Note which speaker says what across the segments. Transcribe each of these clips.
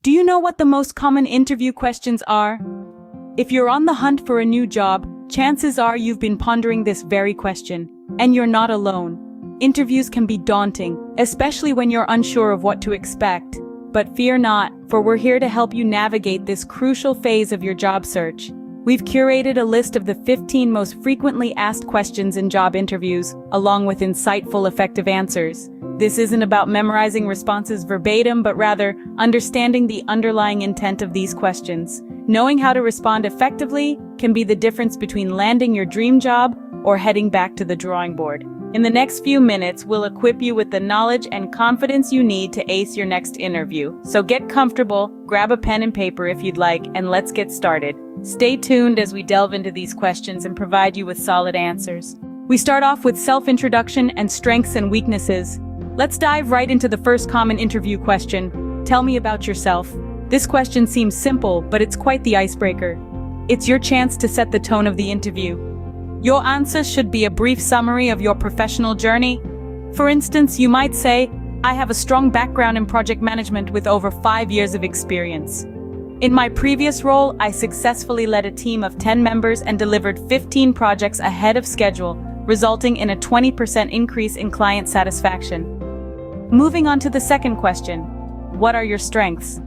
Speaker 1: Do you know what the most common interview questions are? If you're on the hunt for a new job, chances are you've been pondering this very question. And you're not alone. Interviews can be daunting, especially when you're unsure of what to expect. But fear not, for we're here to help you navigate this crucial phase of your job search. We've curated a list of the 15 most frequently asked questions in job interviews, along with insightful, effective answers. This isn't about memorizing responses verbatim, but rather understanding the underlying intent of these questions. Knowing how to respond effectively can be the difference between landing your dream job or heading back to the drawing board. In the next few minutes, we'll equip you with the knowledge and confidence you need to ace your next interview. So get comfortable, grab a pen and paper if you'd like, and let's get started. Stay tuned as we delve into these questions and provide you with solid answers. We start off with self-introduction and strengths and weaknesses. Let's dive right into the first common interview question. Tell me about yourself. This question seems simple, but it's quite the icebreaker. It's your chance to set the tone of the interview. Your answer should be a brief summary of your professional journey. For instance, you might say, I have a strong background in project management with over 5 years of experience. In my previous role, I successfully led a team of 10 members and delivered 15 projects ahead of schedule, resulting in a 20% increase in client satisfaction. Moving on to the second question. What are your strengths?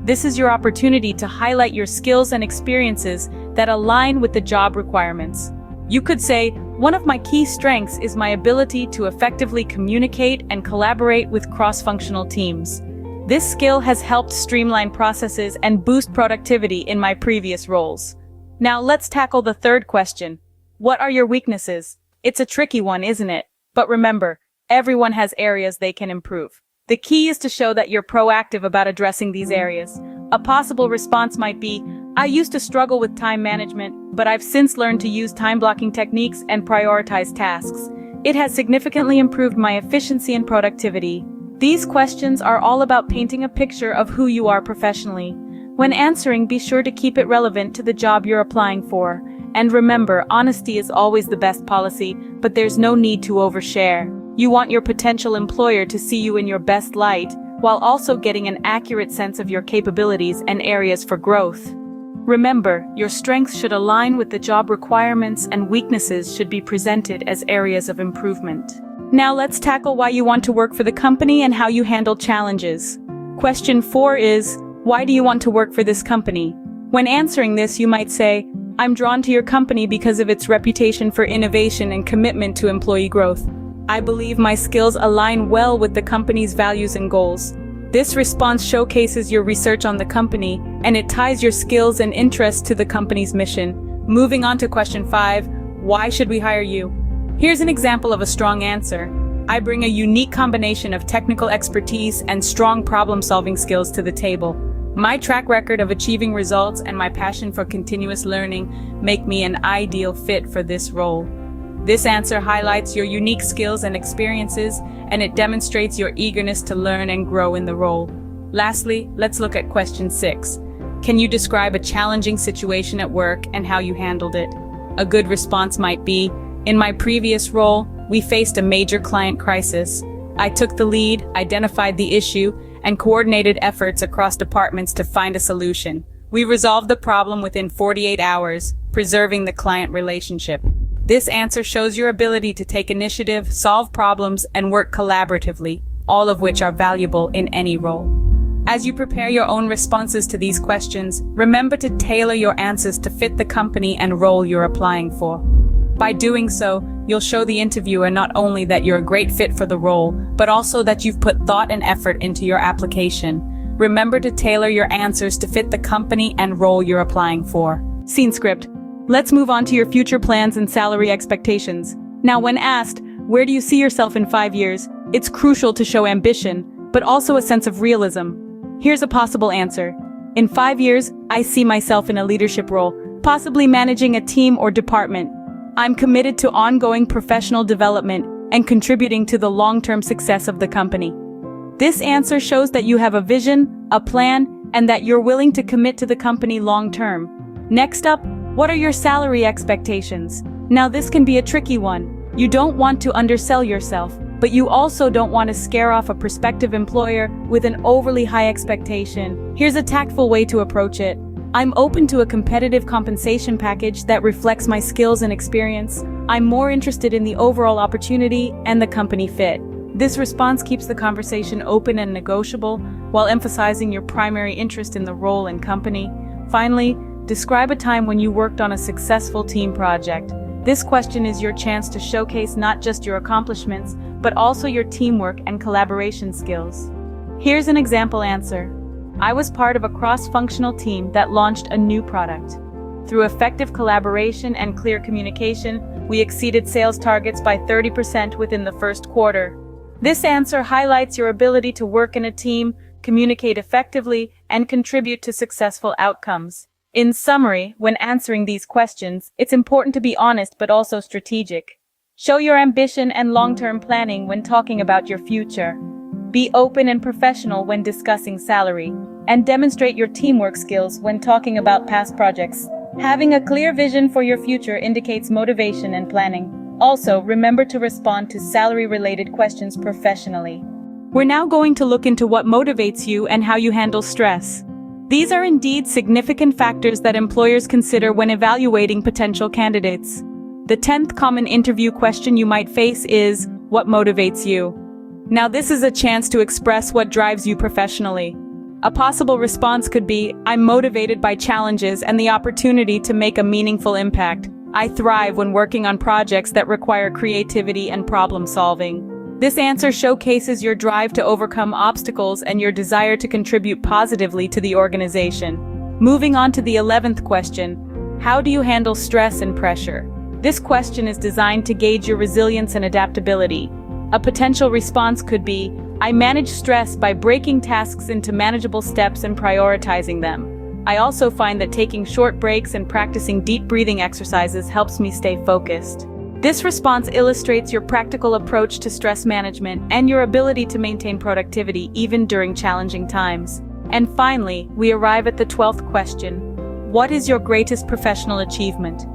Speaker 1: This is your opportunity to highlight your skills and experiences that align with the job requirements. You could say, one of my key strengths is my ability to effectively communicate and collaborate with cross-functional teams. This skill has helped streamline processes and boost productivity in my previous roles. Now let's tackle the third question. What are your weaknesses? It's a tricky one, isn't it? But remember, everyone has areas they can improve. The key is to show that you're proactive about addressing these areas. A possible response might be, I used to struggle with time management, but I've since learned to use time blocking techniques and prioritize tasks. It has significantly improved my efficiency and productivity. These questions are all about painting a picture of who you are professionally. When answering, be sure to keep it relevant to the job you're applying for. And remember, honesty is always the best policy, but there's no need to overshare. You want your potential employer to see you in your best light, while also getting an accurate sense of your capabilities and areas for growth. Remember, your strengths should align with the job requirements and weaknesses should be presented as areas of improvement. Now let's tackle why you want to work for the company and how you handle challenges. Question 4 is, why do you want to work for this company? When answering this, you might say, I'm drawn to your company because of its reputation for innovation and commitment to employee growth. I believe my skills align well with the company's values and goals. This response showcases your research on the company, and it ties your skills and interests to the company's mission. Moving on to question 5, why should we hire you? Here's an example of a strong answer. I bring a unique combination of technical expertise and strong problem-solving skills to the table. My track record of achieving results and my passion for continuous learning make me an ideal fit for this role. This answer highlights your unique skills and experiences, and it demonstrates your eagerness to learn and grow in the role. Lastly, let's look at question 6. Can you describe a challenging situation at work and how you handled it? A good response might be, in my previous role, we faced a major client crisis. I took the lead, identified the issue, and coordinated efforts across departments to find a solution. We resolved the problem within 48 hours, preserving the client relationship. This answer shows your ability to take initiative, solve problems, and work collaboratively, all of which are valuable in any role. As you prepare your own responses to these questions, remember to tailor your answers to fit the company and role you're applying for. By doing so, you'll show the interviewer not only that you're a great fit for the role, but also that you've put thought and effort into your application. Remember to tailor your answers to fit the company and role you're applying for. Scene script. Let's move on to your future plans and salary expectations. Now, when asked, where do you see yourself in 5 years? It's crucial to show ambition, but also a sense of realism. Here's a possible answer. In 5 years, I see myself in a leadership role, possibly managing a team or department. I'm committed to ongoing professional development and contributing to the long-term success of the company. This answer shows that you have a vision, a plan, and that you're willing to commit to the company long-term. Next up, what are your salary expectations? Now this can be a tricky one. You don't want to undersell yourself, but you also don't want to scare off a prospective employer with an overly high expectation. Here's a tactful way to approach it. I'm open to a competitive compensation package that reflects my skills and experience. I'm more interested in the overall opportunity and the company fit. This response keeps the conversation open and negotiable while emphasizing your primary interest in the role and company. Finally, describe a time when you worked on a successful team project. This question is your chance to showcase not just your accomplishments, but also your teamwork and collaboration skills. Here's an example answer. I was part of a cross-functional team that launched a new product. Through effective collaboration and clear communication, we exceeded sales targets by 30% within the first quarter. This answer highlights your ability to work in a team, communicate effectively, and contribute to successful outcomes. In summary, when answering these questions, it's important to be honest but also strategic. Show your ambition and long-term planning when talking about your future. Be open and professional when discussing salary, and demonstrate your teamwork skills when talking about past projects. Having a clear vision for your future indicates motivation and planning. Also, remember to respond to salary-related questions professionally. We're now going to look into what motivates you and how you handle stress. These are indeed significant factors that employers consider when evaluating potential candidates. The 10th common interview question you might face is, what motivates you? Now this is a chance to express what drives you professionally. A possible response could be, I'm motivated by challenges and the opportunity to make a meaningful impact. I thrive when working on projects that require creativity and problem solving. This answer showcases your drive to overcome obstacles and your desire to contribute positively to the organization. Moving on to the 11th question, how do you handle stress and pressure? This question is designed to gauge your resilience and adaptability. A potential response could be, I manage stress by breaking tasks into manageable steps and prioritizing them. I also find that taking short breaks and practicing deep breathing exercises helps me stay focused. This response illustrates your practical approach to stress management and your ability to maintain productivity even during challenging times. And finally, we arrive at the 12th question. What is your greatest professional achievement?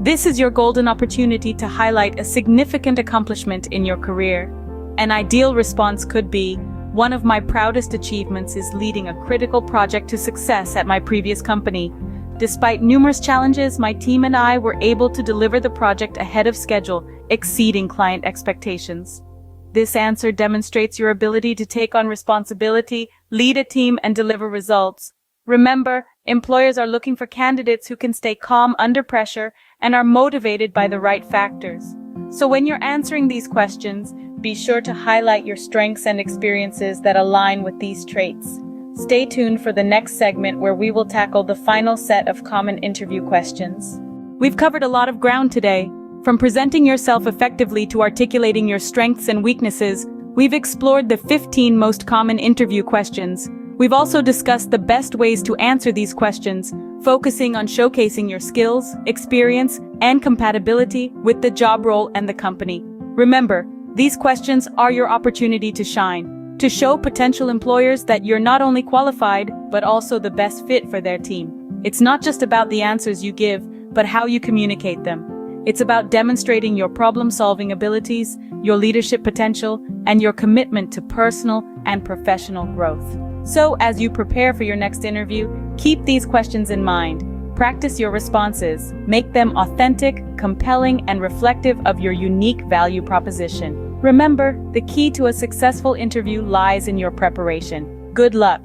Speaker 1: This is your golden opportunity to highlight a significant accomplishment in your career. An ideal response could be, one of my proudest achievements is leading a critical project to success at my previous company. Despite numerous challenges, my team and I were able to deliver the project ahead of schedule, exceeding client expectations. This answer demonstrates your ability to take on responsibility, lead a team, and deliver results. Remember, employers are looking for candidates who can stay calm under pressure and are motivated by the right factors. So when you're answering these questions, be sure to highlight your strengths and experiences that align with these traits. Stay tuned for the next segment where we will tackle the final set of common interview questions. We've covered a lot of ground today. From presenting yourself effectively to articulating your strengths and weaknesses, we've explored the 15 most common interview questions. We've also discussed the best ways to answer these questions, focusing on showcasing your skills, experience, and compatibility with the job role and the company. Remember, these questions are your opportunity to shine, to show potential employers that you're not only qualified, but also the best fit for their team. It's not just about the answers you give, but how you communicate them. It's about demonstrating your problem-solving abilities, your leadership potential, and your commitment to personal and professional growth. So, as you prepare for your next interview, keep these questions in mind. Practice your responses. Make them authentic, compelling, and reflective of your unique value proposition. Remember, the key to a successful interview lies in your preparation. Good luck!